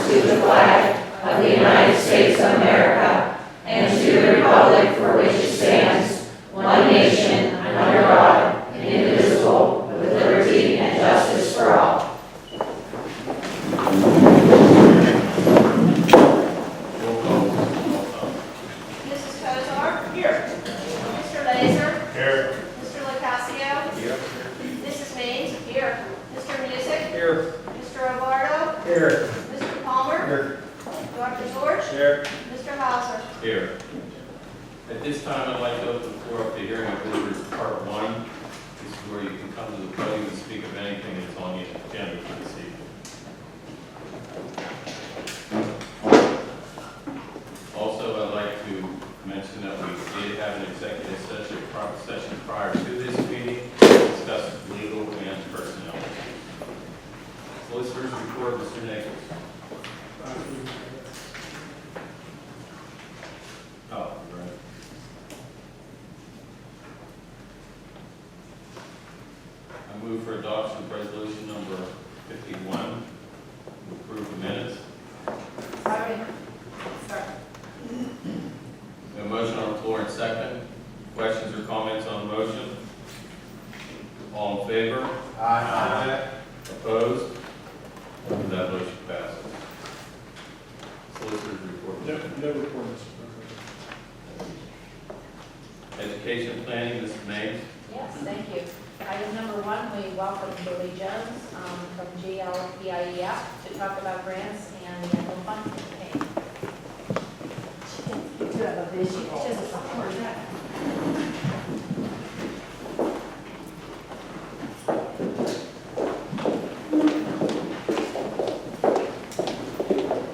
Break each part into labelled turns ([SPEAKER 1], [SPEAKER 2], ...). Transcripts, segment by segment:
[SPEAKER 1] to the flag of the United States of America and to the republic for which it stands, one nation, under God, indivisible, with liberty and justice for all.
[SPEAKER 2] Mrs. Kozar? Here. Mr. Laser?
[SPEAKER 3] Here.
[SPEAKER 2] Mr. LaCasio?
[SPEAKER 3] Here.
[SPEAKER 2] Mrs. Mays? Here. Mr. Music?
[SPEAKER 3] Here.
[SPEAKER 2] Mr. Ovardo?
[SPEAKER 3] Here.
[SPEAKER 2] Mr. Palmer?
[SPEAKER 3] Here.
[SPEAKER 2] Dr. George?
[SPEAKER 3] Here.
[SPEAKER 2] Mr. Hauser?
[SPEAKER 4] Here. At this time, I'd like to open the floor up to hearing of visitors part 1. This is where you can come to the podium and speak of anything that's on the agenda for this evening. Also, I'd like to mention that we did have an executive session prior to this meeting to discuss legal and personnel. Solicitors report, Mr. Nichols. Oh, right. I move for adoption of resolution number 51, to approve the minutes.
[SPEAKER 2] Sorry.
[SPEAKER 4] A motion on the floor and second. Questions or comments on the motion? All in favor?
[SPEAKER 3] Aye.
[SPEAKER 4] Opposed? That motion passes. Solicitors report.
[SPEAKER 3] No report, Mr. President.
[SPEAKER 4] Education planning, Mrs. Mays.
[SPEAKER 5] Yes, thank you. Item number 1, we welcome Billy Jones from GLPIEF to talk about grants and the annual fund campaign.
[SPEAKER 1] You do have a visual.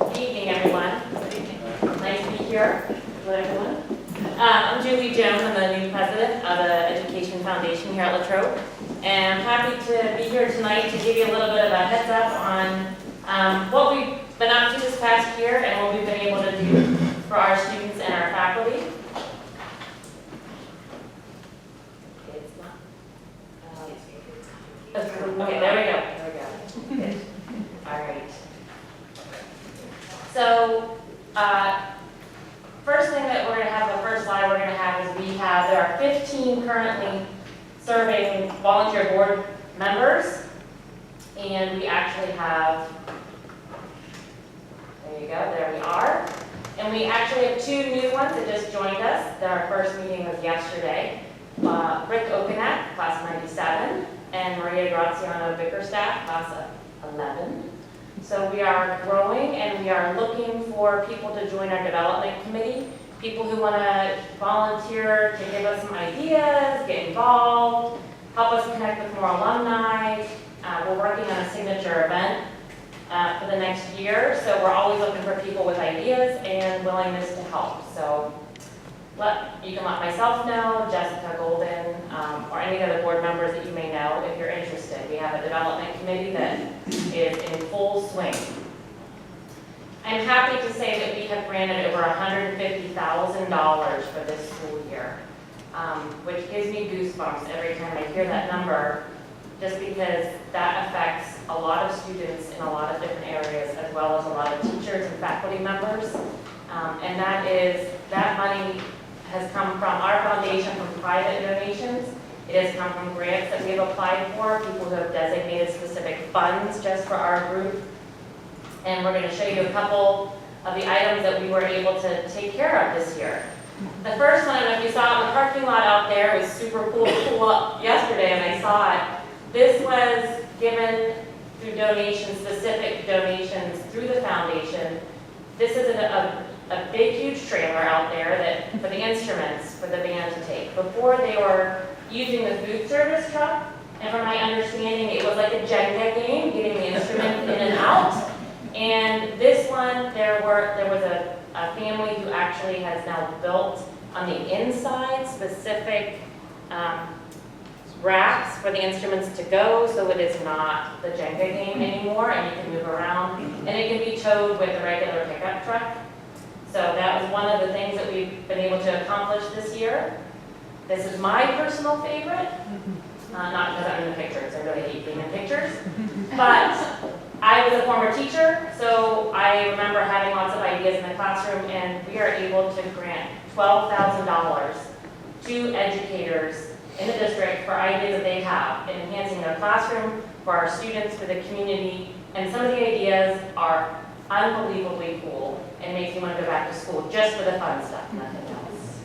[SPEAKER 6] Good evening, everyone. Nice to be here with everyone. I'm Julie Jones. I'm the new president of the Education Foundation here at Latrobe. And I'm happy to be here tonight to give you a little bit of a heads up on what we've been up to this past year and what we've been able to do for our students and our faculty. It's not. Okay, there we go. Good. All right. So, first thing that we're going to have, the first slide we're going to have is there are 15 currently serving volunteer board members, and we actually have, there you go, there we are. And we actually have 2 new ones that just joined us. Our first meeting was yesterday. Rick Okanak, class of 97, and Maria Graziano Bickerstaff, class of 11. So we are growing and we are looking for people to join our development committee, people who want to volunteer to give us some ideas, get involved, help us connect with more alumni. We're working on a signature event for the next year, so we're always looking for people with ideas and willingness to help. So you can let myself know, Jessica Golden, or any of the board members that you may know if you're interested. We have a development committee that is in full swing. I'm happy to say that we have granted over $150,000 for this school year, which gives me goosebumps every time I hear that number, just because that affects a lot of students in a lot of different areas, as well as a lot of teachers and faculty members. And that money has come from our foundation, from private donations. It has come from grants that we have applied for, people who have designated specific funds just for our group. And we're going to show you a couple of the items that we were able to take care of this year. The first one, I don't know if you saw it in the parking lot out there, it was super cool to pull up yesterday and I saw it. This was given through donations, specific donations through the foundation. This is a big, huge trailer out there that for the instruments for the band to take. Before they were using the food service truck, and from my understanding, it was like a Jenga game, getting the instruments in and out. And this one, there was a family who actually has now built on the inside specific racks for the instruments to go, so it is not the Jenga game anymore, and you can move around, and it can be towed with a regular pickup truck. So that was one of the things that we've been able to accomplish this year. This is my personal favorite, not because I'm in the pictures, I really hate being in pictures, but I I was a former teacher, so I remember having lots of ideas in the classroom, and we are able to grant $12,000 to educators in the district for ideas that they have in enhancing their classroom, for our students, for the community, and some of the ideas are unbelievably cool and makes me want to go back to school just for the fun stuff, nothing else.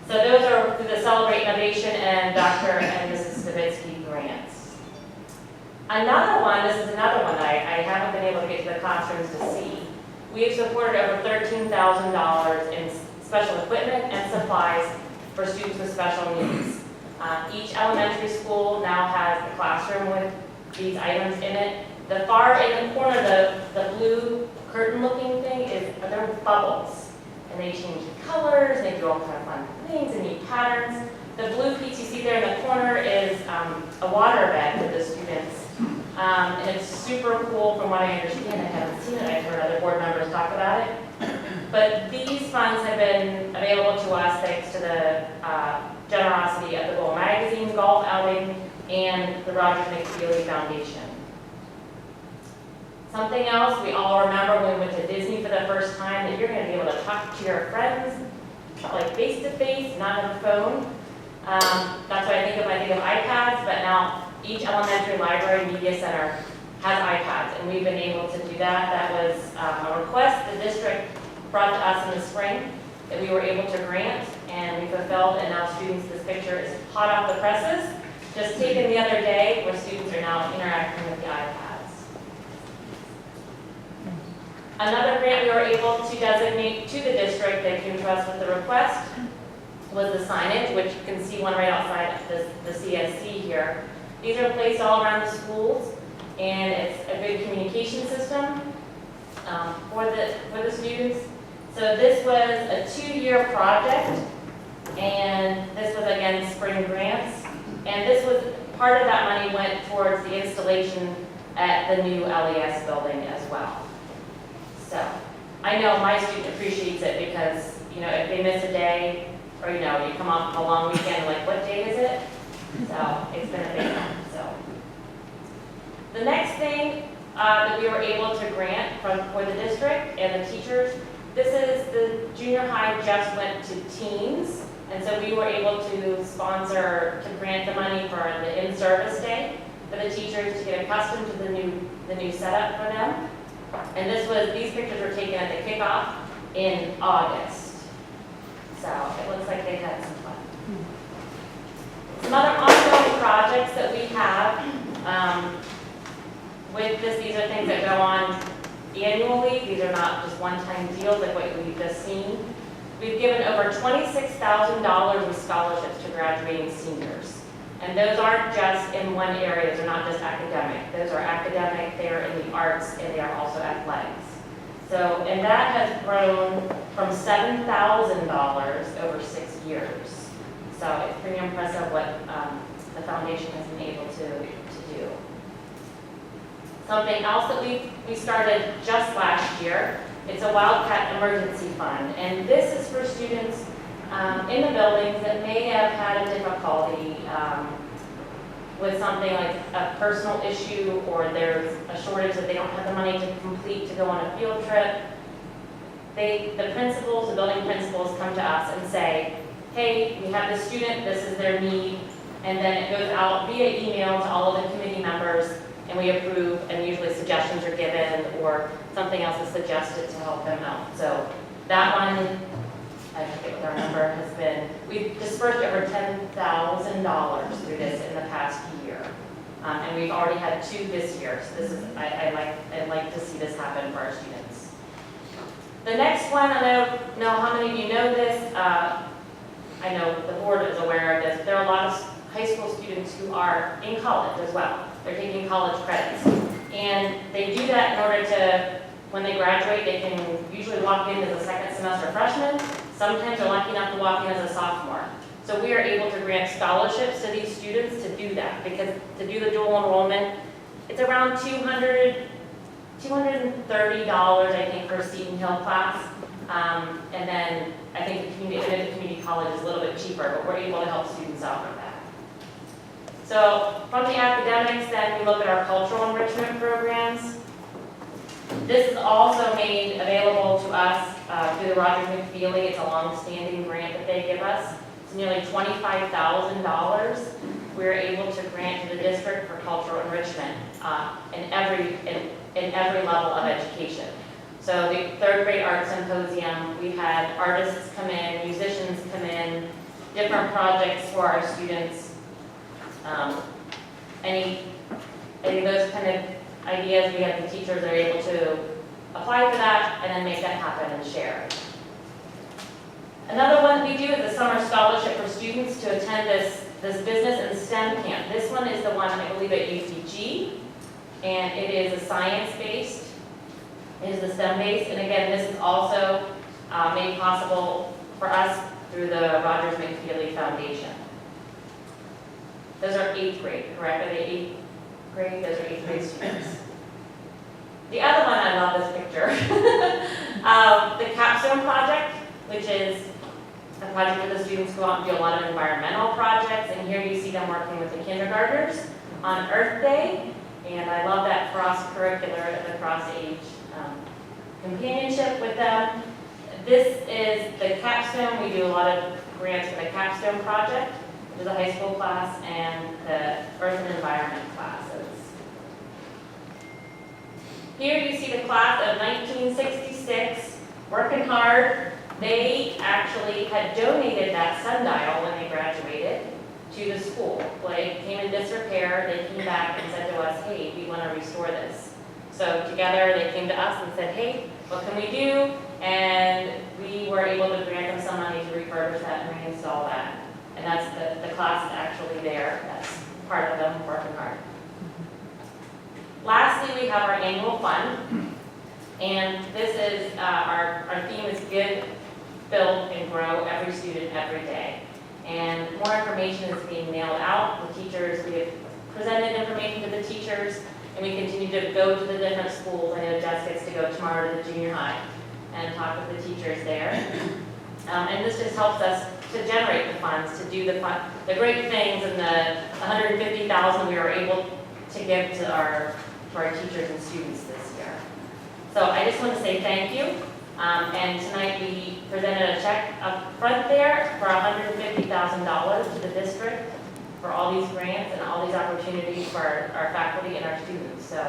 [SPEAKER 6] So those are through the Celebrate Innovation and Dr. and Mrs. Stavitsky grants. Another one, this is another one that I haven't been able to get to the classrooms to see. We've supported over $13,000 in special equipment and supplies for students with special needs. Each elementary school now has a classroom with these items in it. The far in the corner, the blue curtain-looking thing they're bubbles, and they change colors, and they do all kind of fun things and neat patterns. The blue piece you see there in the corner is a water bed for the students, and it's super cool from what I understand. I haven't seen it. I've heard other board members talk about it. But these funds have been available to us thanks to the generosity of the Bowl Magazine Golf Outing and the Rogers McFeely Foundation. Something else we all remember when we went to Disney for the first time, that you're going to be able to talk to your friends like face to face, not on the phone. That's what I think of when I think of iPads, but now each elementary library media center has iPads, and we've been able to do that. That was a request the district brought to us in the spring that we were able to grant, and we fulfilled, and now students, this picture is hot off the presses, just taken the other day, where students are now interacting with the iPads. Another grant we were able to designate to the district that came to us with the request was the signage, which you can see one right outside the CSC here. These are placed all around the schools, and it's a good communication system for the students. So this was a 2-year project, and this was again spring grants, and this was part of that money went towards the installation at the new LES building as well. So I know my student appreciates it because, you know, if they miss a day, or, you know, you come off a long weekend, like, what day is it? So it's been a big one. So the next thing that we were able to grant for the district and the teachers, this is the junior high just went to teens, and so we were able to sponsor, to grant the money for the in-service day for the teachers to get accustomed to the new setup for them. And these pictures were taken at the kickoff in August. So it looks like they had some fun. Some other ongoing projects that we have with this, these are things that go on annually. These are not just one-time deals like what we've just seen. We've given over $26,000 with scholarships to graduating seniors. And those aren't just in one area, they're not just academic. Those are academic, they are in the arts, and they are also athletics. So, and that has grown from $7,000 over 6 years. So it's pretty impressive what the foundation has been able to do. Something else that we started just last year, it's a Wildcat Emergency Fund. And this is for students in the buildings that may have had a difficulty with something like a personal issue, or there's a shortage that they don't have the money to complete to go on a field trip. The principals, the building principals come to us and say, hey, we have this student, this is their need, and then it goes out via email to all of the committee members, and we approve, and usually suggestions are given, or something else is suggested to help them out. So that one, I forget what our number has been. We've dispersed over $10,000 through this in the past year. And we've already had 2 this year. So this is, I'd like to see this happen for our students. The next one, I don't know how many of you know this. I know the board is aware of this. There are a lot of high school students who are in college as well. They're taking college credits. And they do that in order to, when they graduate, they can usually walk in as a second semester freshman. Sometimes they're lucky enough to walk in as a sophomore. So we are able to grant scholarships to these students to do that, because to do the dual enrollment, it's around $230, I think, for a Seton Hill class. And then I think the community college is a little bit cheaper, but we're able to help students out with that. So from the academics, then we look at our cultural enrichment programs. This is also made available to us through the Roger McFeely. It's a long-standing grant that they give us. It's nearly $25,000 we're able to grant to the district for cultural enrichment in every level of education. So the third grade art symposium, we've had artists come in, musicians come in, different projects for our students. Any of those kind of ideas, we have the teachers that are able to apply for that and then make that happen and share. Another one we do is a summer scholarship for students to attend this business and STEM camp. This one is the one, I believe, at UCG, and it is a science-based, it is the STEM-based, and again, this is also made possible for us through the Rogers McFeely Foundation. Those are 8th grade, correct? Are they 8th grade? Those are 8th grade students. The other one, I love this picture. The Capstone Project, which is a project where the students go out and do a lot of environmental projects, and here you see them working with the kindergartners on Earth Day, and I love that cross-curricular and cross-age companionship with them. This is the Capstone. We do a lot of grants for the Capstone Project, which is a high school class, and the Earth and Environment classes. Here you see the class of 1966, working hard. They actually had donated that sundial when they graduated to the school. Well, it came in disrepair. They came back and said to us, hey, we want to restore this. So together they came to us and said, hey, what can we do? And we were able to grant them some money to refurbish that and reinstall that. And that's the class is actually there. That's part of them working hard. Lastly, we have our annual fund. And this is, our theme is Give, Build, and Grow Every Student Every Day. And more information is being mailed out. The teachers, we have presented information to the teachers, and we continue to go to the different schools. I know Jess gets to go tomorrow to the junior high and talk with the teachers there. And this just helps us to generate the funds, to do the great things, and the $150,000 we were able to give to our teachers and students this year. So I just want to say thank you. And tonight we presented a check up front there for $150,000 to the district for all these grants and all these opportunities for our faculty and our students. So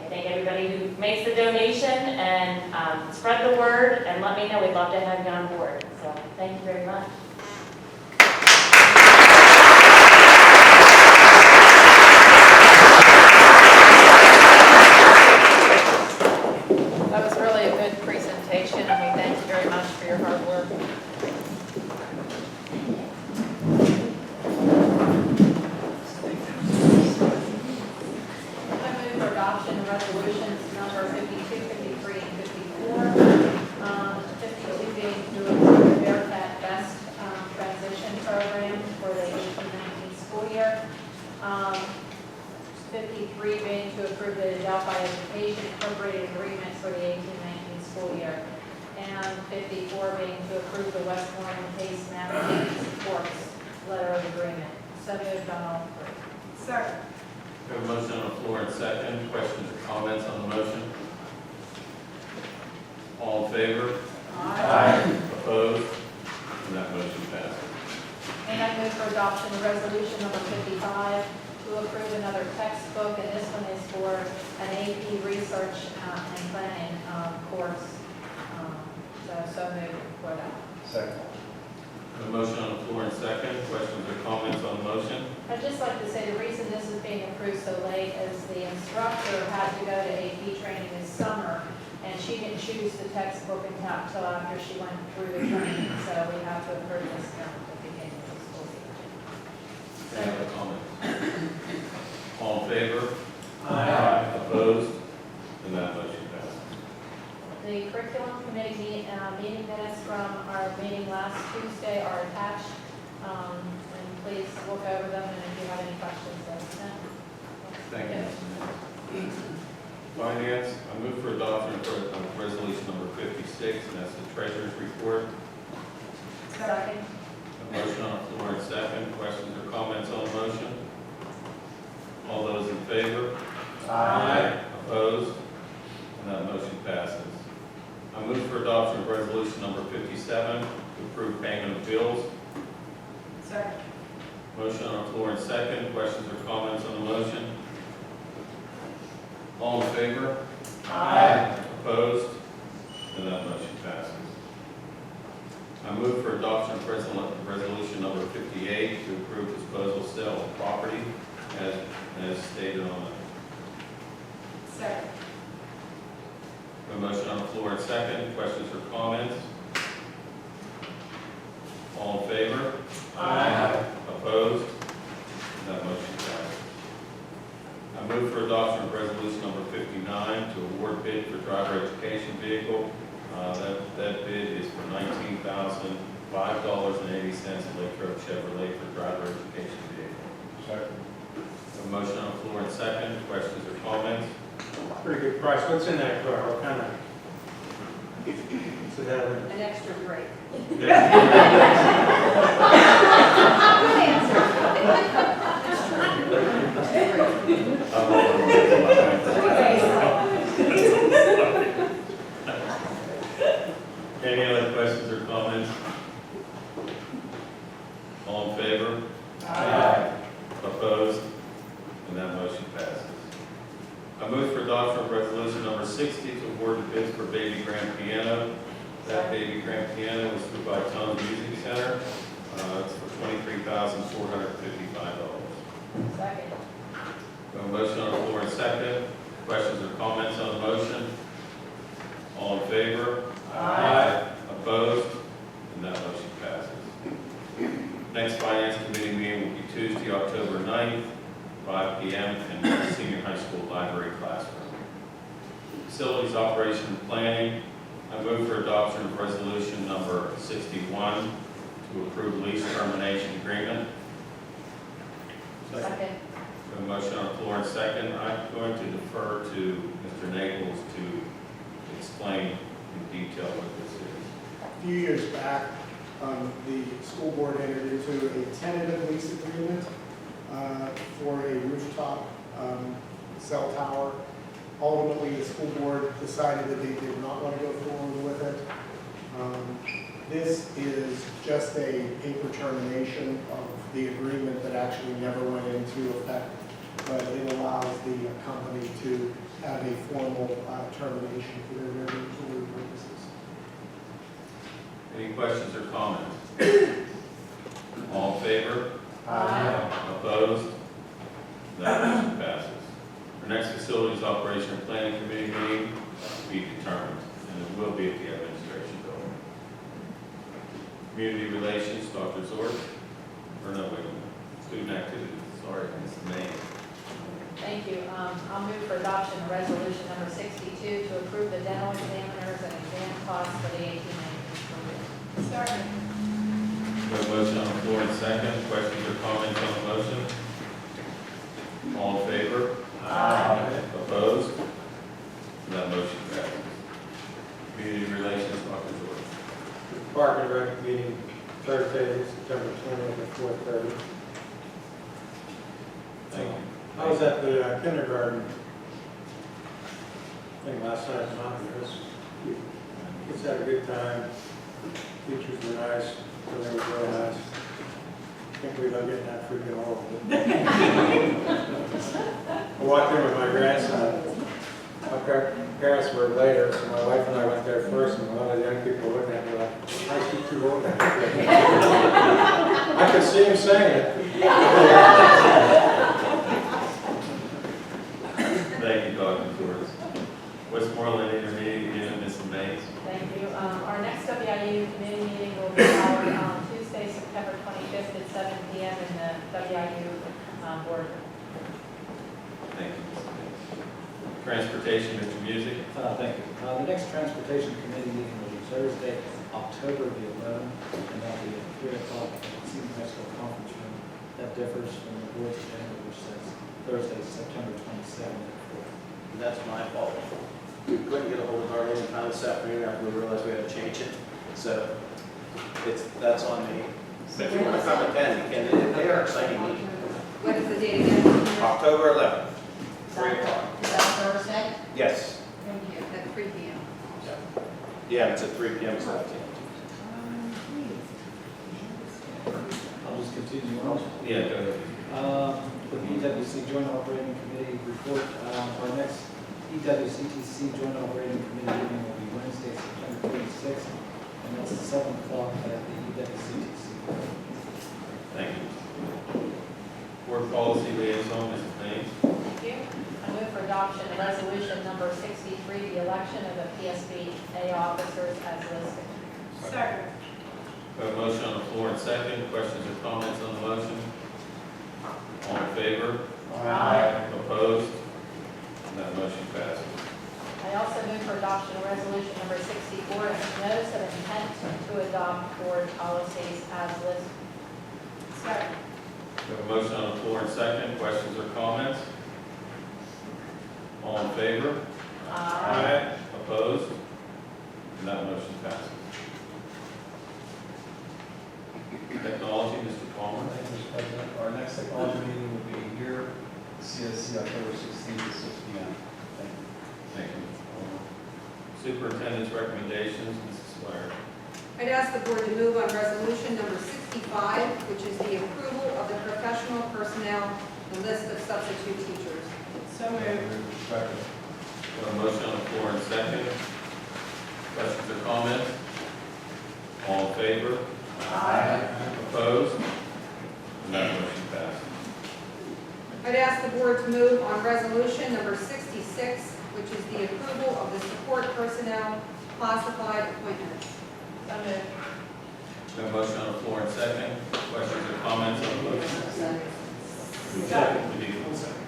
[SPEAKER 6] I thank everybody who makes the donation, and spread the word and let me know. We'd love to have you on board. So thank you very much.
[SPEAKER 5] That was really a good presentation, and we thank you very much for your hard work. I move for adoption of resolutions number 52, 53, and 54. 52 being to approve the Bearcat Best Transition Program for the 18-19 school year. 53 being to approve the Delphi Education Incorporated Agreement for the 18-19 school year. And 54 being to approve the Westmoreland Case Navigation Supports Letter of Agreement. So moved on all three.
[SPEAKER 2] Second.
[SPEAKER 4] We have a motion on the floor and second. Questions or comments on the motion? All in favor?
[SPEAKER 2] Aye.
[SPEAKER 4] Opposed? And that motion passes.
[SPEAKER 5] And I move for adoption of resolution number 55 to approve another textbook, and this one is for an AP Research and Planning course. So moved for that.
[SPEAKER 3] Second.
[SPEAKER 4] A motion on the floor and second. Questions or comments on the motion?
[SPEAKER 5] I'd just like to say the reason this is being approved so late is the instructor had to go to AP training this summer, and she didn't choose the textbook until after she went through the training, so we have to approve this now at the beginning of the school year.
[SPEAKER 4] Any other comments? All in favor?
[SPEAKER 3] Aye.
[SPEAKER 4] Opposed? And that motion passes.
[SPEAKER 5] The curriculum committee meeting minutes from our meeting last Tuesday are attached, and please look over them, and if you have any questions, let us know.
[SPEAKER 4] Thank you. Finance, I move for adoption of resolution number 56, and that's the treasurer's report.
[SPEAKER 5] Second.
[SPEAKER 4] A motion on the floor and second. Questions or comments on the motion? All those in favor?
[SPEAKER 3] Aye.
[SPEAKER 4] Opposed? And that motion passes. I move for adoption of resolution number 57 to approve payment of bills.
[SPEAKER 2] Second.
[SPEAKER 4] Motion on the floor and second. Questions or comments on the motion? All in favor?
[SPEAKER 3] Aye.
[SPEAKER 4] Opposed? And that motion passes. I move for adoption of resolution number 58 to approve disposal sale of property as stated on it.
[SPEAKER 2] Second.
[SPEAKER 4] A motion on the floor and second. Questions or comments? All in favor?
[SPEAKER 3] Aye.
[SPEAKER 4] Opposed? And that motion passes. I move for adoption of resolution number 59 to award bid for driver education vehicle. That bid is for $19,005.80 at Lake Road Chevrolet for driver education vehicle.
[SPEAKER 3] Second.
[SPEAKER 4] A motion on the floor and second. Questions or comments?
[SPEAKER 3] Pretty good price. What's in that car? What kind of? So that one.
[SPEAKER 2] An extra break.
[SPEAKER 5] Good
[SPEAKER 4] Any other questions or comments? All in favor?
[SPEAKER 3] Aye.
[SPEAKER 4] Opposed? And that motion passes. I move for adoption of resolution number 60 to award the bids for baby grand piano. That baby grand piano is through by Tone Music Center. It's for $23,455.
[SPEAKER 5] Second.
[SPEAKER 4] A motion on the floor and second. Questions or comments on the motion? All in favor?
[SPEAKER 3] Aye.
[SPEAKER 4] Opposed? And that motion passes. Next Finance Committee meeting will be Tuesday, October 9th, 5 p.m. in the Senior High School Library classroom. Facilities Operation and Planning. I move for adoption of resolution number 61 to approve lease termination agreement.
[SPEAKER 5] Second.
[SPEAKER 4] A motion on the floor and second. I'm going to defer to Mr. Naples to explain in detail what this is.
[SPEAKER 7] A few years back, the school board entered into a tentative lease agreement for a rooftop cell tower. Ultimately, the school board decided that they did not want to go forward with it. This is just a paper termination of the agreement that actually never went into effect, but it allows the company to have a formal termination for their regulatory purposes.
[SPEAKER 4] Any questions or comments? All in favor?
[SPEAKER 5] Aye.
[SPEAKER 4] Opposed? That motion passes. Our next Facilities Operation and Planning Committee meeting to be determined, and it will be at the Administration Building. Community Relations, Dr. Zork. Or no, wait a minute. Student Activities, sorry, Ms. May.
[SPEAKER 5] Thank you. I'll move for adoption of resolution number 62 to approve the dental examiners and exam costs for the 18-19 school year.
[SPEAKER 2] Second.
[SPEAKER 4] We have a motion on the floor and second. Questions or comments on the motion? All in favor?
[SPEAKER 3] Aye.
[SPEAKER 4] Opposed? That motion passes. Community Relations, Dr. Zork.
[SPEAKER 8] Park and Rec meeting Thursday, September 20th at 4:30.
[SPEAKER 4] Thank you.
[SPEAKER 8] I was at the kindergarten thing last night in Montrose. Kids had a good time. Teachers were nice, so they were real nice. Can't believe I'm getting that freaking old. I walked in with my grandson. My parents were later, so my wife and I went there first, and a lot of young people were looking at me like, I see too old. I could see him saying it.
[SPEAKER 4] Thank you, Dr. Zork. Westmoreland Intermediate Unit, Ms. Mays.
[SPEAKER 5] Thank you. Our next WIU committee meeting will be held on Tuesday, September 25th at 7 p.m. in the WIU board room.
[SPEAKER 4] Thank you, Ms. Mays. Transportation, Mr. Music.
[SPEAKER 9] Thank you. The next Transportation Committee meeting will be Thursday, October the 11th, and that'll be at 3 o'clock at the Senior High School Conference Room. That differs from the board's agenda, which says Thursday, September 27th at 4.
[SPEAKER 10] That's my fault. We couldn't get a hold of Darlene in time this afternoon after we realized we had to change it. So that's on me. But if you want to come attend, you can. They are exciting meetings.
[SPEAKER 2] What is the date again?
[SPEAKER 10] October 11th, 3 o'clock.
[SPEAKER 2] Is that Thursday?
[SPEAKER 10] Yes.
[SPEAKER 2] Thank you.
[SPEAKER 10] Yeah, it's at 3 PM, 17th.
[SPEAKER 9] I'll just continue on.
[SPEAKER 4] Yeah, go ahead.
[SPEAKER 9] The EWC Joint Operating Committee report, our next EWCTC Joint Operating Committee meeting will be Wednesday, September 26th, and that's at 7 o'clock at the EWCTC.
[SPEAKER 4] Thank you. Board Policy Liaison, Ms. Haynes.
[SPEAKER 5] Thank you. I move for adoption of resolution number 63, the election of the PSBA officers as listed.
[SPEAKER 2] Second.
[SPEAKER 4] We have a motion on the floor and second. Questions or comments on the motion? All in favor?
[SPEAKER 5] Aye.
[SPEAKER 4] Opposed? That motion passes.
[SPEAKER 5] I also move for adoption of resolution number 64, and notice of intent to adopt board policies as listed.
[SPEAKER 2] Second.
[SPEAKER 4] We have a motion on the floor and second. Questions or comments? All in favor? Opposed? And that motion passes. Technology, Mr. Palmer.
[SPEAKER 11] Thank you, Mr. President. Our next technology meeting will be here, CSC, October 16th at 6 p.m. Thank you.
[SPEAKER 4] Thank you. Superintendent's recommendations, Mrs. Swear.
[SPEAKER 2] I'd ask the board to move on resolution number 65, which is the approval of the professional personnel, the list of substitute teachers. So moved.
[SPEAKER 11] Second.
[SPEAKER 4] We have a motion on the floor and second. Questions or comments? All in favor? Opposed? And that motion passes.
[SPEAKER 2] I'd ask the board to move on resolution number 66, which is the approval of the support personnel classified appointments.
[SPEAKER 5] So moved.
[SPEAKER 4] We have a motion on the floor and second. Questions or comments on the motion?
[SPEAKER 2] Second.
[SPEAKER 4] We need one second.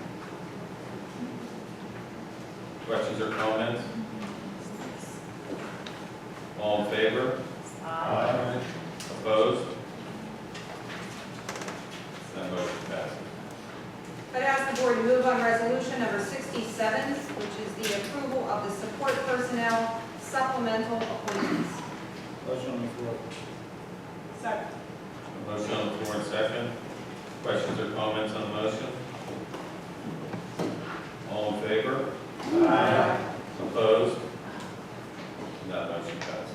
[SPEAKER 4] Questions or comments? All in favor? Opposed? That motion passes.
[SPEAKER 2] I'd ask the board to move on resolution number 67, which is the approval of the support personnel supplemental appointments.
[SPEAKER 9] Motion on the floor.
[SPEAKER 2] Second.
[SPEAKER 4] A motion on the floor and second. Questions or comments on the motion? All in favor? Opposed? That motion passes.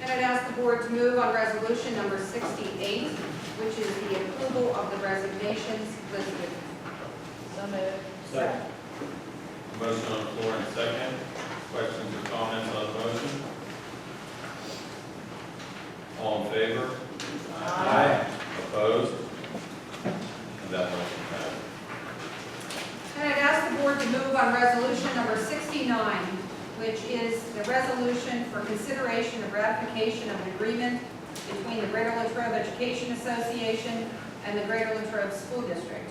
[SPEAKER 2] And I'd ask the board to move on resolution number 68, which is the approval of the resignations listed.
[SPEAKER 5] So moved.
[SPEAKER 9] Second.
[SPEAKER 4] A motion on the floor and second. Questions or comments on the motion? All in favor? Opposed? And that motion passes.
[SPEAKER 2] And I'd ask the board to move on resolution number 69, which is the resolution for consideration of ratification of an agreement between the Greater Latrobe Education Association and the Greater Latrobe School District,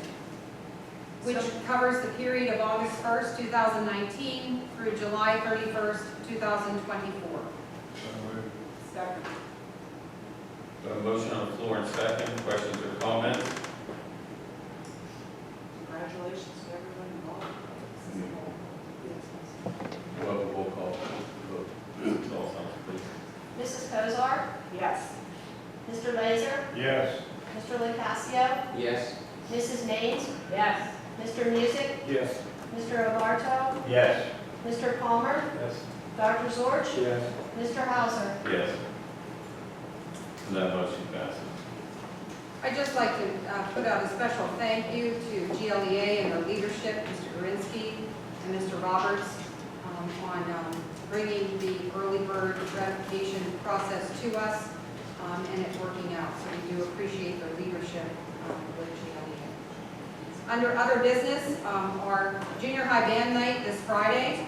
[SPEAKER 2] which covers the period of August 1st, 2019 through July 31st, 2024. Second.
[SPEAKER 4] We have a motion on the floor and second. Questions or comments?
[SPEAKER 2] Congratulations to everyone involved.
[SPEAKER 4] We'll have a roll call vote. Roll call, please.
[SPEAKER 1] Mrs. Kozar?
[SPEAKER 2] Yes.
[SPEAKER 1] Mr. Laser?
[SPEAKER 8] Yes.
[SPEAKER 1] Mr. Lukascio?
[SPEAKER 10] Yes.
[SPEAKER 1] Mrs. Maines?
[SPEAKER 5] Yes.
[SPEAKER 1] Mr. Music?
[SPEAKER 8] Yes.
[SPEAKER 1] Mr. Obarto?
[SPEAKER 8] Yes.
[SPEAKER 1] Mr. Palmer?
[SPEAKER 8] Yes.
[SPEAKER 1] Dr. Zorch?
[SPEAKER 8] Yes.
[SPEAKER 1] Mr. Hauser?
[SPEAKER 4] Yes. And that motion passes.
[SPEAKER 2] I'd just like to put out a special thank you to GLEA and their leadership, Mr. Gorinsky and Mr. Roberts, on bringing the early bird ratification process to us and it working out. So we do appreciate their leadership with GLEA. Under other business, our junior high band night this Friday,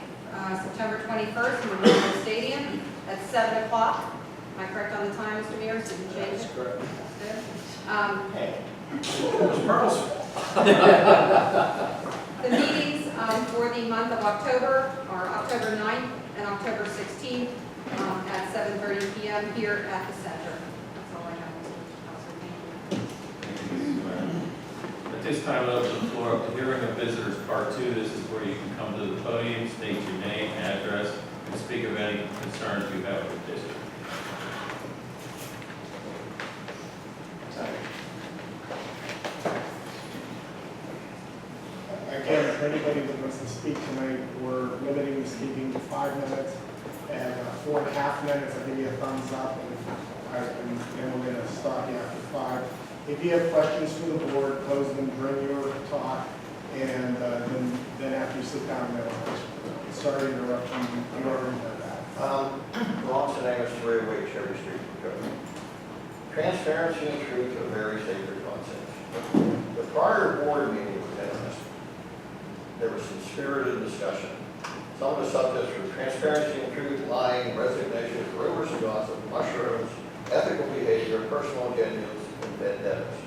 [SPEAKER 2] September 21st in the River Stadium at 7 o'clock. Am I correct on the time, Mr. Mears? Didn't change it?
[SPEAKER 10] correct.
[SPEAKER 2] The meetings for the month of October are October 9th and October 16th at 7:30 p.m. here at the center. That's all I have, Mr. Hauser. Thank you.
[SPEAKER 4] Thank you, Mrs. Swear. At this time, I'll open the floor up to hearing of visitors part 2. This is where you can come to the podium, state your name, address, and speak of any concerns you have with the district.
[SPEAKER 7] Again, for anybody that wants to speak tonight, we're limiting the speaking to 5 minutes. And 4.5 minutes, I'll give you a thumbs up, and then we're gonna stop you after 5. If you have questions from the board, pose them during your talk, and then after you sit down, then I'll sorry to interrupt you, you already know that.
[SPEAKER 12] Belongs name is Ray Wade, Cherry Street, Cook. Transparency and truth are very sacred concepts. The prior board meeting was interesting. There was some spirited discussion. Some of the subjects were transparency and truth, lying, resignations, rumors and gossip, mushrooms, ethical behavior, personal agendas, and vendettas.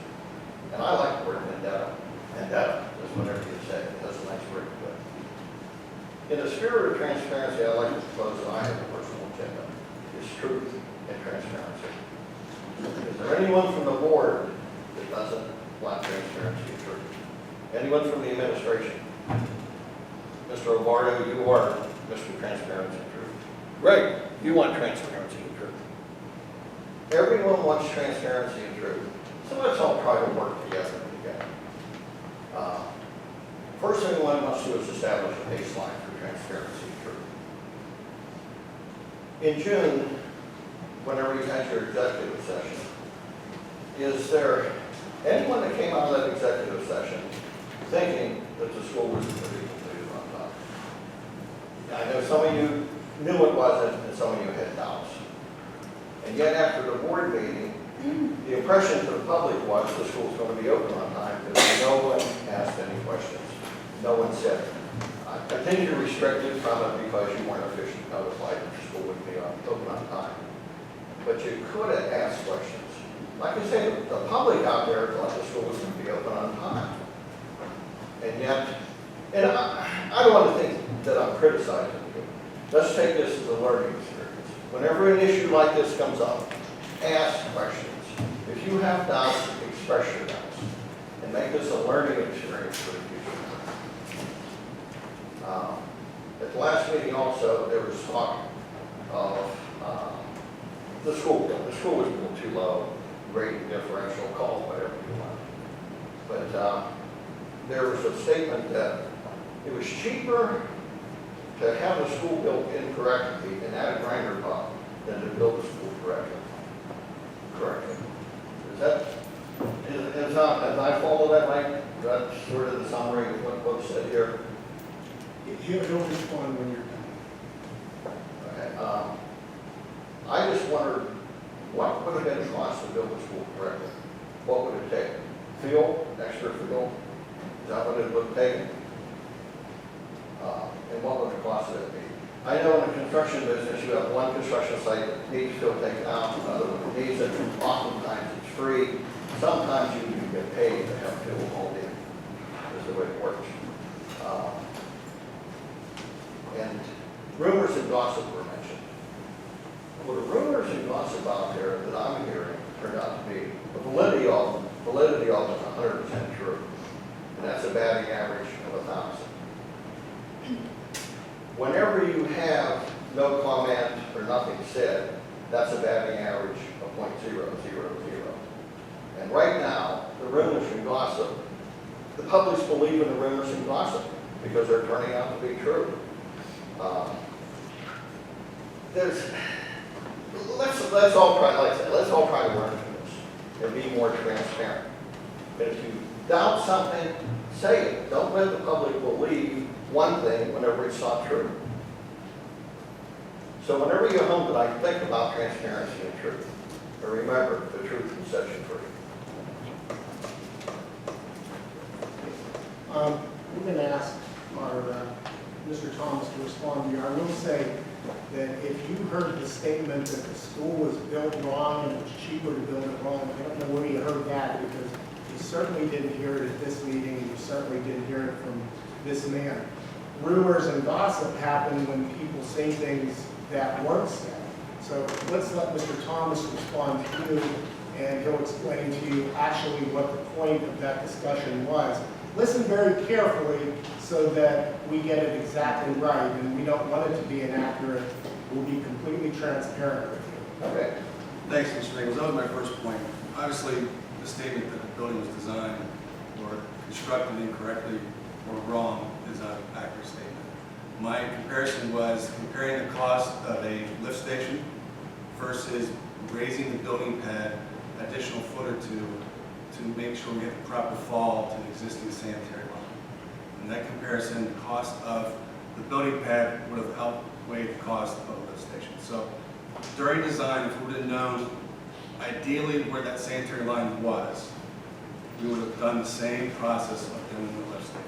[SPEAKER 12] And I like the word vendetta. Vendetta is whatever you say. It has a nice word to it. In the spirit of transparency, I like to propose that I have a personal agenda. It's truth and transparency. Is there anyone from the board that doesn't want transparency and truth? Anyone from the administration? Mr. Obardo, you are Mr. Transparency and Truth. Greg, you want transparency and truth. Everyone wants transparency and truth. So let's all try to work together. First thing we must do is establish a baseline for transparency and truth. In June, whenever you had your executive session, is there anyone that came out of that executive session thinking that the school was going to be completed on time? I know some of you knew it wasn't, and some of you had doubts. And yet after the board meeting, the impression to the public was the school was going to be open on time because no one asked any questions. No one said, I think you're restricted from it because you weren't officially notified that the school would be open on time. But you could have asked questions. Like I say, the public out there thought the school was going to be open on time. And yet, and I don't want to think that I'm criticizing you. Let's take this as a learning experience. Whenever an issue like this comes up, ask questions. If you have doubts, express your doubts. And make this a learning experience for the future. At the last meeting also, there was talk of the school bill. The school was built too low, rating differential, call it whatever you want. But there was a statement that it was cheaper to have the school built incorrectly and add a grinder pump than to build the school correctly. Is that, as I follow that, Mike? That's sort of the summary of what was said here.
[SPEAKER 7] He'll respond when you're done.
[SPEAKER 12] Okay. I just wondered, what would have been the cost to build the school correctly? What would it take? Fuel, extra fuel? Is that what it would take? And what would the cost of it be? I know in the construction business, you have one construction site that needs fuel taken out, another one that needs it. Oftentimes it's free. Sometimes you can get paid to have fuel hauled in. Is the way it works. And rumors and gossip were mentioned. Well, the rumors and gossip out there that I'm hearing turned out to be, the validity of them is 100% true. And that's a batting average of 1,000. Whenever you have no comment or nothing said, that's a batting average of 0.000. And right now, the rumors and gossip, the publics believe in the rumors and gossip because they're turning out to be true. Let's all try, like I said, let's all try to learn from this and be more transparent. And if you doubt something, say it. Don't let the public believe one thing whenever it's not true. So whenever you home tonight, think about transparency and truth. And remember, the truth will set you free.
[SPEAKER 7] We're going to ask our Mr. Thomas to respond to you. I will say that if you heard the statement that the school was built wrong and it was cheaper to build it wrong, I don't know where you heard that, because you certainly didn't hear it at this meeting, and you certainly didn't hear it from this man. Rumors and gossip happen when people say things that weren't said. So let's let Mr. Thomas respond to you, and he'll explain to you actually what the point of that discussion was. Listen very carefully so that we get it exactly right, and we don't want it to be inaccurate. We'll be completely transparent with you.
[SPEAKER 12] Okay.
[SPEAKER 11] Thanks, Mr. Nichols. That was my first point. Obviously, the statement that the building was designed or constructed incorrectly or wrong is an accurate statement. My comparison was comparing the cost of a lift station versus raising the building pad additional foot or two to make sure we get the proper fall to the existing sanitary line. And that comparison, the cost of the building pad would have outweighed the cost of a lift station. So during design, if we would have known ideally where that sanitary line was, we would have done the same process of doing the lift station.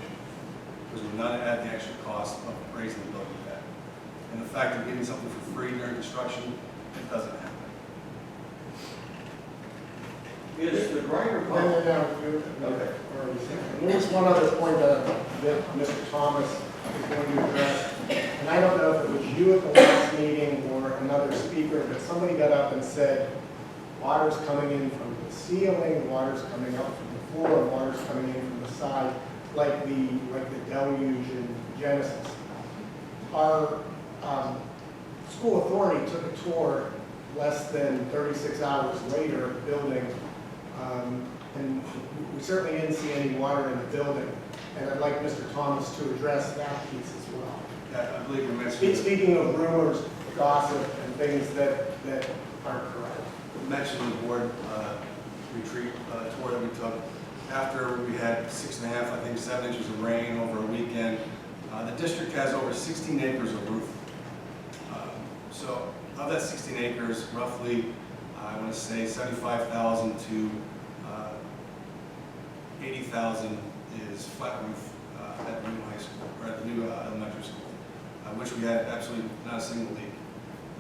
[SPEAKER 11] Because we would not have had the extra cost of raising the building pad. And the fact of getting something for free during construction, it doesn't happen.
[SPEAKER 12] Is the grinder
[SPEAKER 7] No,
[SPEAKER 12] pump?
[SPEAKER 7] Okay. There's one other point that Mr. Thomas is going to address, and I don't know if it was you at the last meeting or another speaker, but somebody got up and said, water's coming in from the ceiling, water's coming up from the floor, and water's coming in from the side, like the deluge in Genesis. Our school authority took a tour less than 36 hours later of the building, and we certainly didn't see any water in the building. And I'd like Mr. Thomas to address that piece as well.
[SPEAKER 11] I believe you mentioned,
[SPEAKER 7] Speaking of rumors, gossip, and things that aren't correct.
[SPEAKER 11] the board retreat tour that we took. After we had 6.5, I think 7 inches of rain over a weekend, the district has over 16 acres of roof. So of that 16 acres, roughly, I want to say 75,000 to 80,000 is flat roof at the new high school, or at the new elementary school, which we had absolutely not a single leak.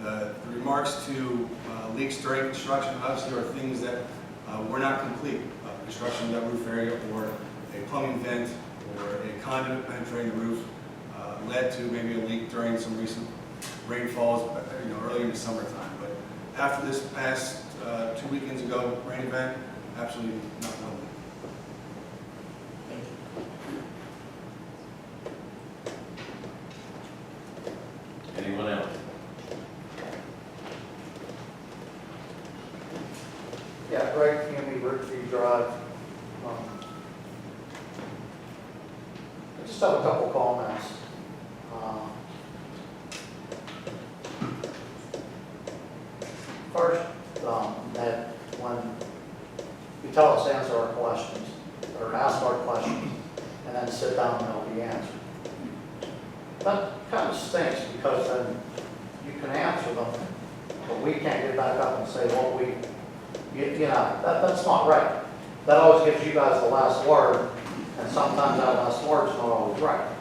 [SPEAKER 11] The remarks to leaks during construction obviously are things that were not complete. Construction of that roof area or a plumbing vent or a conduit penetrating the roof led to maybe a leak during some recent rainfalls, early in the summertime. But after this past 2 weekends ago rain event, absolutely not one leak.
[SPEAKER 4] Anyone else?
[SPEAKER 13] Yeah, Greg Hume, Brookview Drive. I just have a couple comments. First, that when you tell us to answer our questions, or ask our questions, and then sit down and they'll be answered. That kind of stinks, because then you can answer them, but we can't get back up and say what we, that's not right. That always gives you guys the last word, and sometimes that last word's not always right.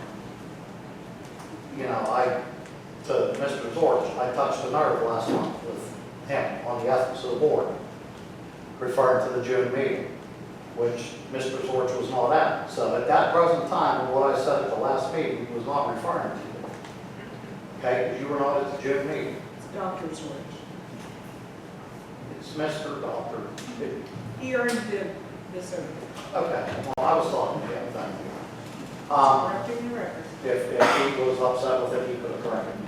[SPEAKER 13] To Mr. Zorch, I touched a nerve last month with him on the ethics of the board, referring to the June meeting, which Mr. Zorch was not at. So at that present time, what I said at the last meeting was not referring to you. Okay, because you were not at the June meeting.
[SPEAKER 1] It's Dr. Zorch.
[SPEAKER 13] It's Mr. Doctor.
[SPEAKER 1] He earned the service.
[SPEAKER 13] Okay, well, I was talking to him, thank you.
[SPEAKER 1] Correcting the record.
[SPEAKER 13] If he was upset with it, he could have corrected me.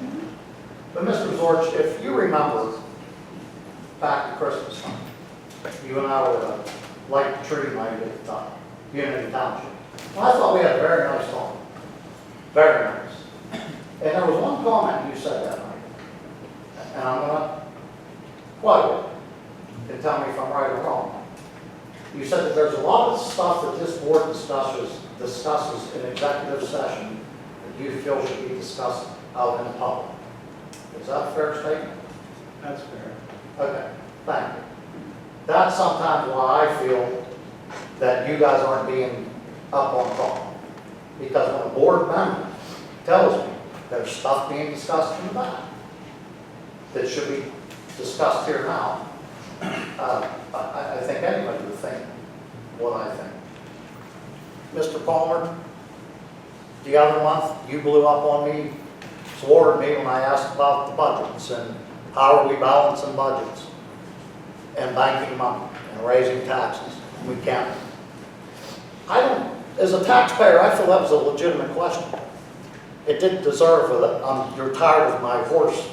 [SPEAKER 13] But Mr. Zorch, if you remember back to Christmas time, you and I were like the tree lighted at the time, Unity Township. Well, I thought we had a very nice time. Very nice. And there was one comment you said that night, and I'm going to quote it and tell me if I'm right or wrong. You said that there's a lot of stuff that this board discusses in executive session that you feel should be discussed out in the public. Is that a fair statement?
[SPEAKER 11] That's fair.
[SPEAKER 13] Okay, thank you. That's sometimes why I feel that you guys aren't being up on top. Because when a board member tells me there's stuff being discussed in the back that should be discussed here now, I think anybody would think what I think. Mr. Palmer, the other month you blew up on me, swore at me when I asked about the budgets and how are we balancing budgets and banking money and raising taxes. We can't. As a taxpayer, I feel that was a legitimate question. It didn't deserve it. You're tired of my horse.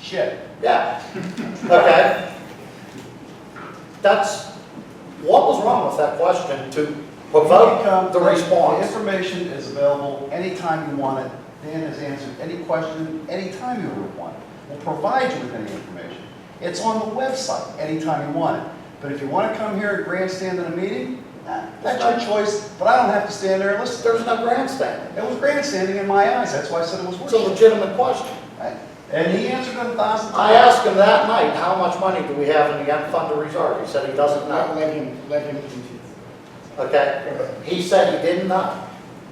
[SPEAKER 11] Shit.
[SPEAKER 13] Yeah. Okay. What was wrong with that question to provoke the
[SPEAKER 11] The
[SPEAKER 13] response?
[SPEAKER 11] information is available anytime you want it,
[SPEAKER 14] Dan has answered any question anytime you would want it. We'll provide you with any information. It's on the website anytime you want it. But if you want to come here and grandstand in a meeting, that's your choice, but I don't have to stand there and listen.
[SPEAKER 13] There's no grandstanding.
[SPEAKER 14] It was grandstanding in my eyes, that's why I said it was
[SPEAKER 13] It's a
[SPEAKER 14] worship.
[SPEAKER 13] legitimate question.
[SPEAKER 14] Right? And he answered it 1,000 times.
[SPEAKER 13] I asked him that night, how much money do we have in the unfunded reserve? He said he doesn't know.
[SPEAKER 7] Let him continue.
[SPEAKER 13] Okay? He said he didn't know.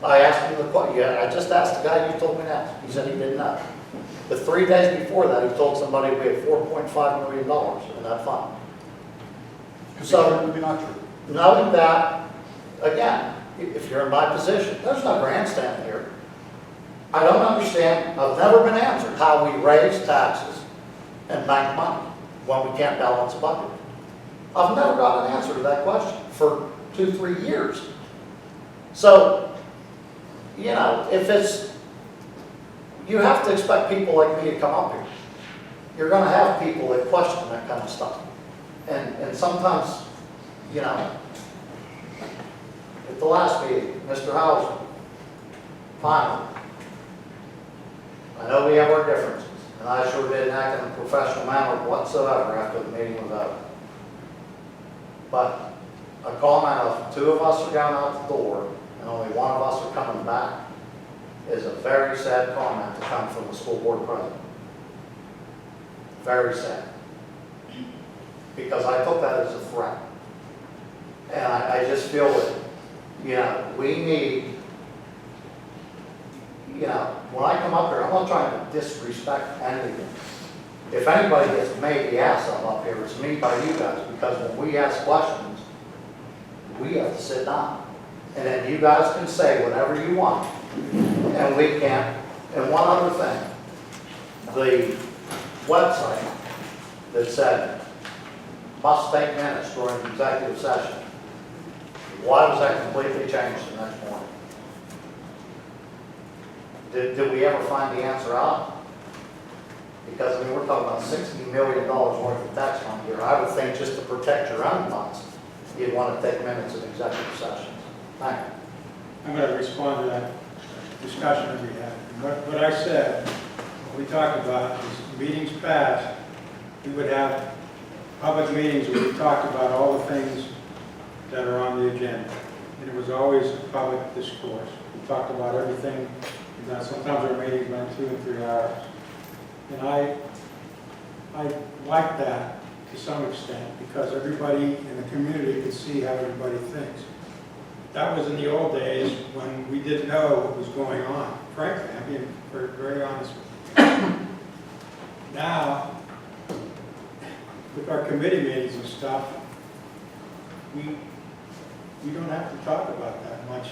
[SPEAKER 13] I asked him the question, I just asked the guy you told me that. He said he didn't know. But 3 days before that, he told somebody we had $4.5 million in that fund.
[SPEAKER 14] So it would be not true.
[SPEAKER 13] Knowing that, again, if you're in my position, there's no grandstand here. I don't understand, I've never been answered how we raise taxes and bank money when we can't balance a budget. I've never got an answer to that question for 2-3 years. So, you know, if it's, you have to expect people like me to come up here. You're gonna have people that question that kind of stuff. And sometimes, you know, at the last meeting, Mr. Hauser, finally, I know we have our differences, and I sure didn't act in a professional manner whatsoever after the meeting was over. But a comment of 2 of us are going out the door, and only 1 of us are coming back, is a very sad comment to come from the school board president. Very sad. Because I took that as a threat. And I just feel that, you know, we need, you know, when I come up here, I'm not trying to disrespect anything. If anybody gets made the ass of up here, it's me by you guys, because when we ask questions, we have to sit down. And then you guys can say whatever you want, and we can't. And one other thing, the website that said, must take minutes during executive session. Why was that completely changed the next morning? Did we ever find the answer out? Because, I mean, we're talking about $60 million worth of tax money here. I would think just to protect your own funds, you'd want to take minutes of executive sessions. Thank you.
[SPEAKER 8] I'm going to respond to that discussion that we had. What I said, what we talked about is meetings past, we would have public meetings where we talked about all the things that are on the agenda. And it was always a public discourse. We talked about everything. Sometimes our meetings went 2 and 3 hours. And I like that to some extent because everybody in the community could see how everybody thinks. That was in the old days when we didn't know what was going on. Frankly, I'm being very honest with you. Now, with our committee meetings and stuff, we don't have to talk about that much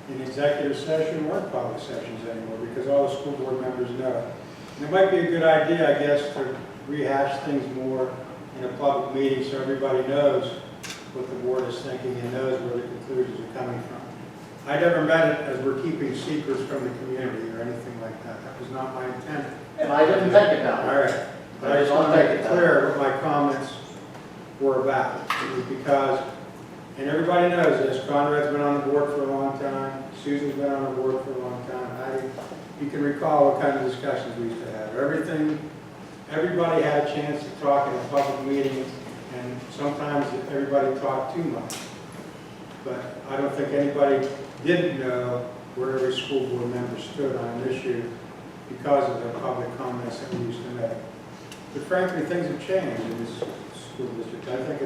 [SPEAKER 8] in executive session or public sessions anymore because all the school board members know. And it might be a good idea, I guess, to rehash things more in a public meeting so everybody knows what the board is thinking and knows where the conclusions are coming from. I never meant it as we're keeping secrets from the community or anything like that. That was not my intent.
[SPEAKER 13] And I didn't take it down.
[SPEAKER 8] All right. But I just want to make it clear what my comments were about. It was because, and everybody knows this, Conrad's been on the board for a long time, Susan's been on the board for a long time. You can recall what kind of discussions we used to have. Everybody had a chance to talk in a public meeting, and sometimes everybody talked too much. But I don't think anybody didn't know where every school board member stood on an issue because of the public comments that we used to make. But frankly, things have changed in this school district. I think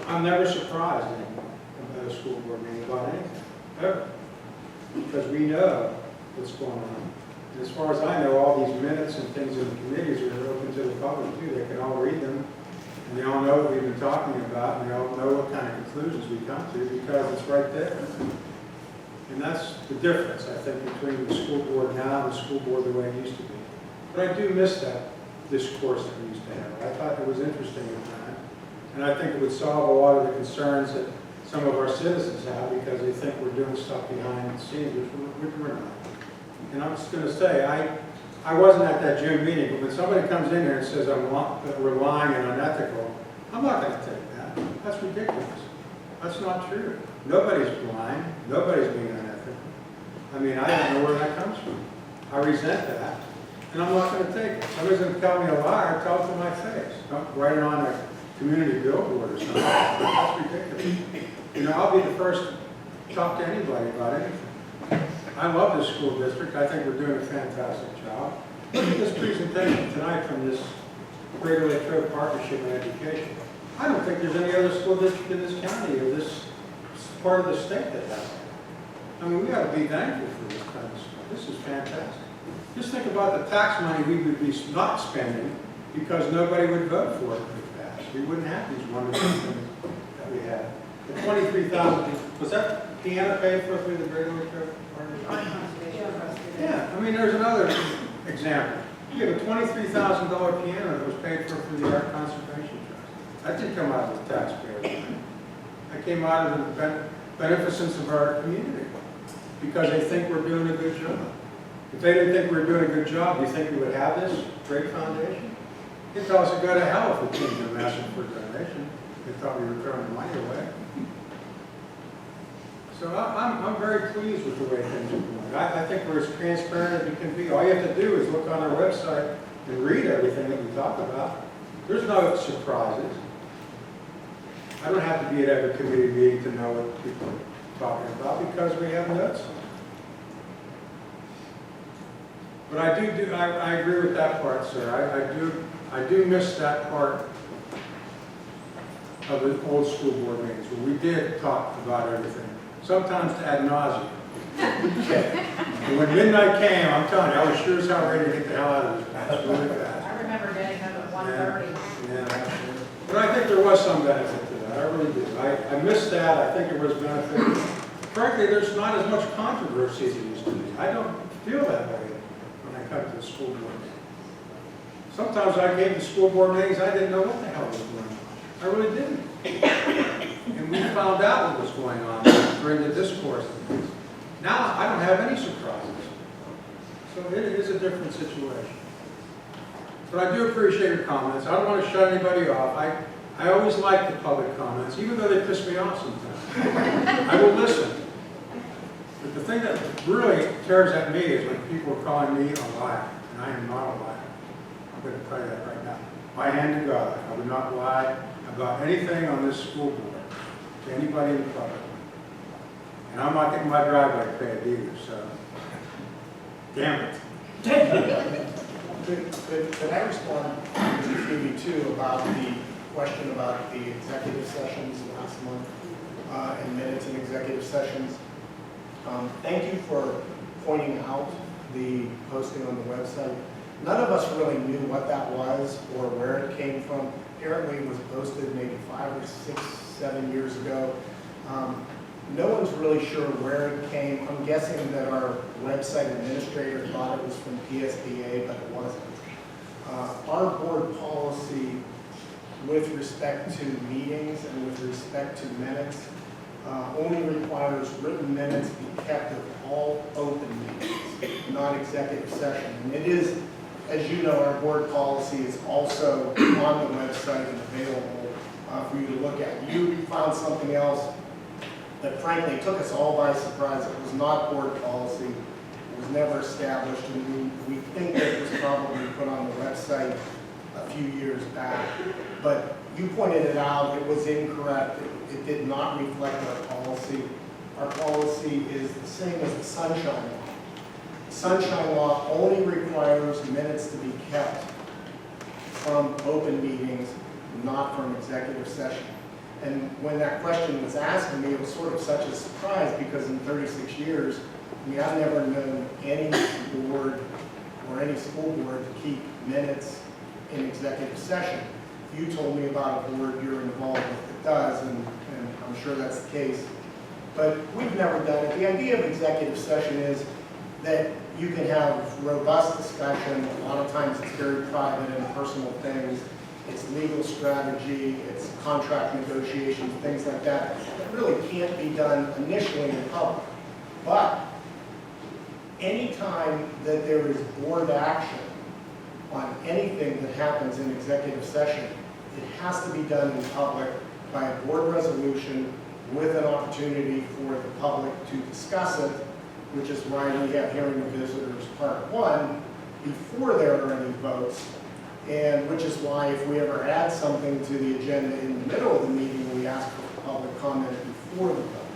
[SPEAKER 8] I'm never surprised anymore about a school board meeting about anything, ever. Because we know what's going on. And as far as I know, all these minutes and things in the committees are open to the public too. They can all read them, and they all know what we've been talking about, and they all know what kind of conclusions we come to because it's right there. And that's the difference, I think, between the school board now and the school board the way it used to be. But I do miss that discourse that we used to have. I thought it was interesting at times, and I think it would solve a lot of the concerns that some of our citizens have because they think we're doing stuff behind the scenes, which we're not. And I'm just going to say, I wasn't at that June meeting, but when somebody comes in here and says we're lying and unethical, I'm not going to take that. That's ridiculous. That's not true. Nobody's lying. Nobody's being unethical. I mean, I don't know where that comes from. I resent that, and I'm not gonna take it. Somebody's gonna tell me a liar, tell it to my face. Don't write it on a community billboard or something. That's ridiculous. You know, I'll be the first to talk to anybody about anything. I love this school district. I think we're doing a fantastic job. Look at this presentation tonight from this Greater Lake Trout Partnership in Education. I don't think there's any other school district in this county or this part of the state that has it. I mean, we ought to be thankful for this kind of stuff. This is fantastic. Just think about the tax money we would be not spending because nobody would vote for it if it passed. We wouldn't have these wonderful things that we have. The 23,000, was that piano paid for through the Greater Lake Trout Partnership? Yeah, I mean, there's another example. You have a $23,000 piano that was paid for through the Art Conservation Trust. That didn't come out of the taxpayers' money. That came out of the beneficence of our community because they think we're doing a good job. If they didn't think we were doing a good job, do you think we would have this great foundation? They tell us to go to hell if we came to asking for a donation. They thought we were throwing the money away. So I'm very pleased with the way things are going. I think we're as transparent as we can be. All you have to do is look on our website and read everything that we talk about. There's no surprises. I don't have to be at every committee meeting to know what people are talking about because we have notes on it. But I agree with that part, sir. I do miss that part of the old school board meetings where we did talk about everything, sometimes to ad nauseum. And when midnight came, I'm telling you, I was sure as hell ready to get the hell out of this place really fast.
[SPEAKER 5] I remember getting home at 1:30.
[SPEAKER 8] Yeah. But I think there was some benefit to that. I really do. I missed that. I think it was benefit. Frankly, there's not as much controversy as there used to be. I don't feel that way when I come to the school board meeting. Sometimes I came to school board meetings, I didn't know what the hell was going on. I really didn't. And we found out what was going on during the discourse. Now, I don't have any surprises. So it is a different situation. But I do appreciate your comments. I don't want to shut anybody off. I always like the public comments, even though they piss me off sometimes. I will listen. But the thing that really tears at me is when people are calling me a liar, and I am not a liar. I'm going to tell you that right now. By hand to God, I would not lie about anything on this school board to anybody in the public. And I'm not getting my driveway paid either, so damn it.
[SPEAKER 7] Could I respond to Phoebe too about the question about the executive sessions last month and minutes in executive sessions? Thank you for pointing out the posting on the website. None of us really knew what that was or where it came from. Apparently it was posted maybe 5 or 6, 7 years ago. No one's really sure where it came. I'm guessing that our website administrator thought it was from PSBA, but it wasn't. Our board policy with respect to meetings and with respect to minutes only requires written minutes be kept of all open meetings, not executive session. And it is, as you know, our board policy is also on the website and available for you to look at. You found something else that frankly took us all by surprise. It was not board policy. It was never established, and we think that it was probably put on the website a few years back. But you pointed it out, it was incorrect. It did not reflect our policy. Our policy is the same as the Sunshine Law. The Sunshine Law only requires minutes to be kept from open meetings, not from executive session. And when that question was asked to me, it was sort of such a surprise because in 36 years, I mean, I've never known any board or any school board to keep minutes in executive session. You told me about a board you're involved with that does, and I'm sure that's the case. But we've never done it. The idea of executive session is that you can have robust discussion. A lot of times it's very private and personal things. It's legal strategy, it's contract negotiations, things like that. It really can't be done initially in public. But anytime that there is board action on anything that happens in executive session, it has to be done in public by a board resolution with an opportunity for the public to discuss it which is why we have hearing the visitors part 1 before there are any votes, and which is why if we ever add something to the agenda in the middle of the meeting, we ask for public comment before the vote.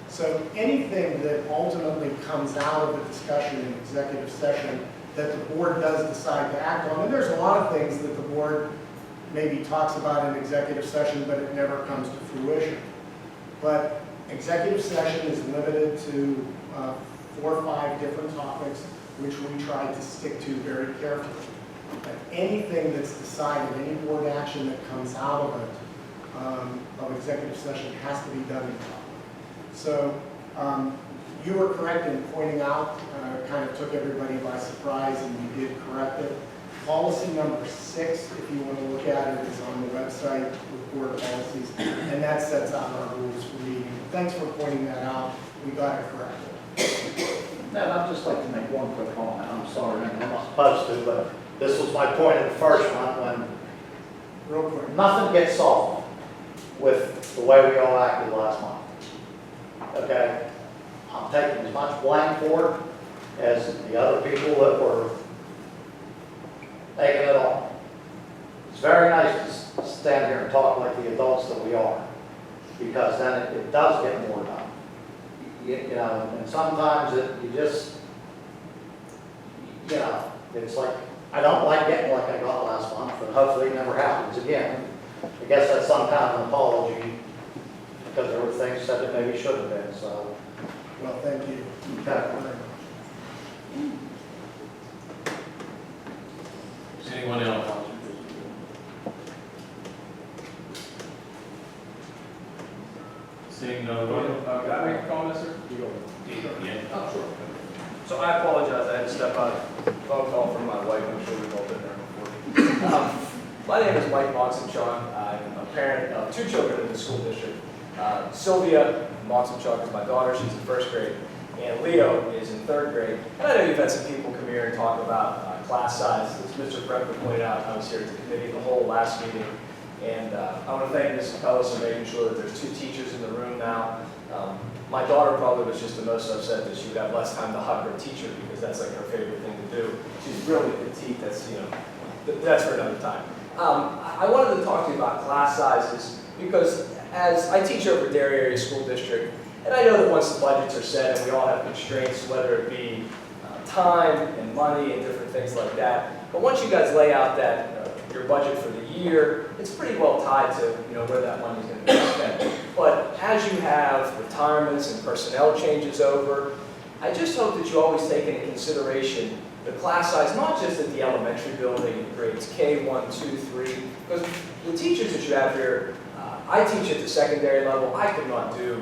[SPEAKER 7] So anything that ultimately comes out of the discussion in executive session that the board does decide to act on, and there's a lot of things that the board maybe talks about in executive session, but it never comes to fruition. But executive session is limited to 4 or 5 different topics, which we try to stick to very carefully. But anything that's decided, any board action that comes out of it, of executive session, has to be done in public. So you were correct in pointing out, kind of took everybody by surprise, and you did correct it. Policy number 6, if you want to look at it, is on the website with board policies, and that sets out our rules for meeting. Thanks for pointing that out. We got it corrected.
[SPEAKER 13] Ned, I'd just like to make one quick comment. I'm sorry, I'm not supposed to, but this was my point in the first one, when
[SPEAKER 7] Real quick.
[SPEAKER 13] nothing gets solved with the way we all acted last month. Okay? I'm taking as much blame for it as the other people that were taking it on. It's very nice to stand here and talk like the adults that we are, because then it does get more done. You know, and sometimes you just, you know, it's like, I don't like getting like I got last month, and hopefully it never happens again. I guess that's some kind of an apology, because there were things said that maybe should have been, so.
[SPEAKER 7] Well, thank you.
[SPEAKER 13] Okay.
[SPEAKER 4] Is anyone else? Seeing no one?
[SPEAKER 15] Can I make a comment, sir?
[SPEAKER 4] Yeah.
[SPEAKER 15] Oh, sure. So I apologize, I had to step out, phone call from my wife, I'm sure we've all been there before. My name is Mike Moxenchon. I'm a parent of 2 children in the school district. Sylvia Moxenchon is my daughter, she's in 1st grade, and Leo is in 3rd grade. And I know you've had some people come here and talk about class size. As Mr. Bremker pointed out, I was here at the committee of the whole last meeting. And I want to thank Mrs. Pellis for making sure that there's 2 teachers in the room now. My daughter probably was just the most upset that she would have less time to hug her teacher, because that's like her favorite thing to do. She's really petite, that's, you know, that's for another time. I wanted to talk to you about class sizes, because as I teach over at Dairy Area School District, and I know that once the budgets are set and we all have constraints, whether it be time and money and different things like that, but once you guys lay out that your budget for the year, it's pretty well tied to, you know, where that money is going to be spent. But as you have retirements and personnel changes over, I just hope that you always take into consideration the class size, not just at the elementary building in grades K, 1, 2, 3, because the teachers that you have here, I teach at the secondary level. I could not do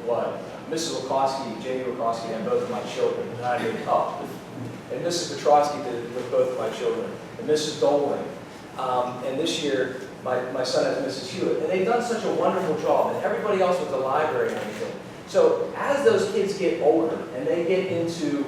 [SPEAKER 15] what Mrs. Wachowski, Jamie Wachowski, and both of my children, and I did, and Mrs. Petrosky did with both of my children, and Mrs. Dolan. And this year, my son has Mrs. Hewitt, and they've done such a wonderful job, and everybody else with the library and everything. So as those kids get older and they get into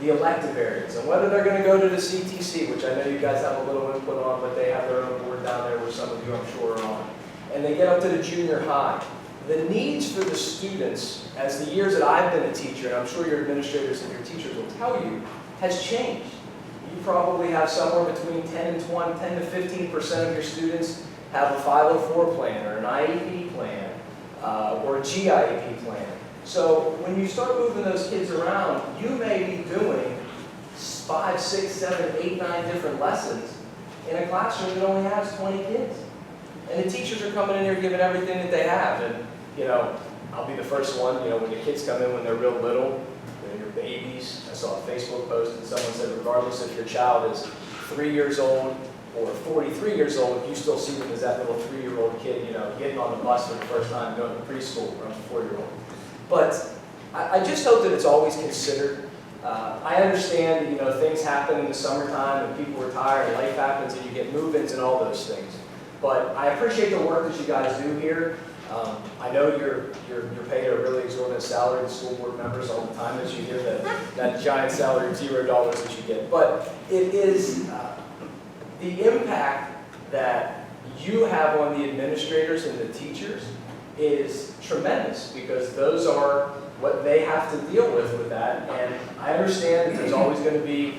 [SPEAKER 15] the elective areas, and whether they're going to go to the CTC, which I know you guys have a little input on, but they have their own board down there, where some of you I'm sure are on, and they get up to the junior high, the needs for the students, as the years that I've been a teacher, and I'm sure your administrators and your teachers will tell you, has changed. You probably have somewhere between 10 to 15% of your students have a 504 plan or an IEP plan or a GIEP plan. So when you start moving those kids around, you may be doing 5, 6, 7, 8, 9 different lessons in a classroom that only has 20 kids. And the teachers are coming in here giving everything that they have. And, you know, I'll be the first one, you know, when the kids come in when they're real little, when you're babies. I saw a Facebook post and someone said, regardless if your child is 3 years old or 43 years old, you still see them as that little 3-year-old kid, you know, getting on the bus for the first time, going to preschool, or a 4-year-old. But I just hope that it's always considered. I understand that, you know, things happen in the summertime and people retire and life happens and you get move-ins and all those things. But I appreciate the work that you guys do here. I know you're paid a really exorbitant salary to school board members all the time, as you hear that giant salary of $0 that you get. But it is the impact that you have on the administrators and the teachers is tremendous, because those are what they have to deal with that. And I understand that there's always going to be,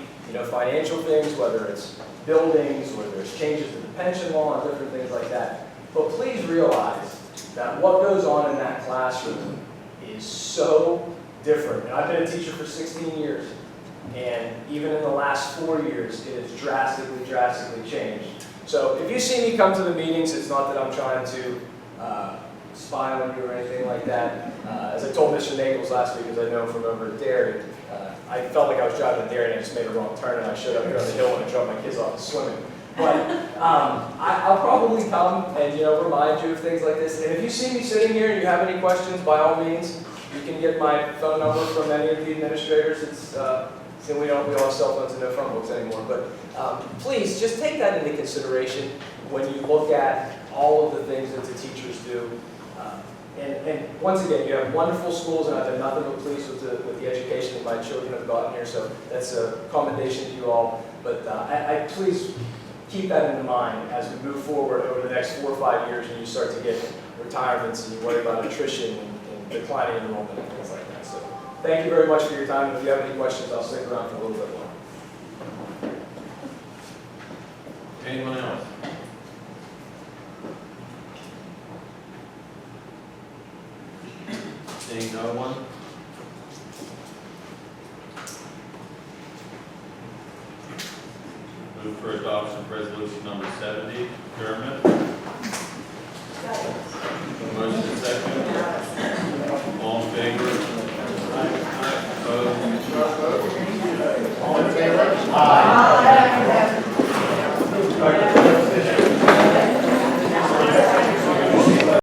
[SPEAKER 15] financial things, whether it's buildings, whether there's changes to the pension law and different things like that. But please realize that what goes on in that classroom is so different. And I've been a teacher for 16 years, and even in the last 4 years, it has drastically changed. So if you see me come to the meetings, it's not that I'm trying to spy on you or anything like that. As I told Mr. Nagels last week, as I know him from over at Dairy, I felt like I was driving to Dairy and I just made a wrong turn and I showed up here on the hill and I dropped my kids off swimming. But I'll probably come and remind you of things like this. And if you see me sitting here and you have any questions, by all means, you can get my phone number from any of the administrators. We all have cell phones and no phone books anymore. But please just take that into consideration when you look at all of the things that the teachers do. And once again, you have wonderful schools, and I've been nothing but pleased with the education that my children have gotten here. So that's a commendation to you all. But I please keep that in mind as we move forward over the next 4 or 5 years, and you start to get retirements and you worry about attrition and declining enrollment and things like that. So thank you very much for your time. If you have any questions, I'll stick around for a little bit more.
[SPEAKER 4] Anyone else? Seeing no one? Move for adoption of resolution number 70, adjournment. Motion is second.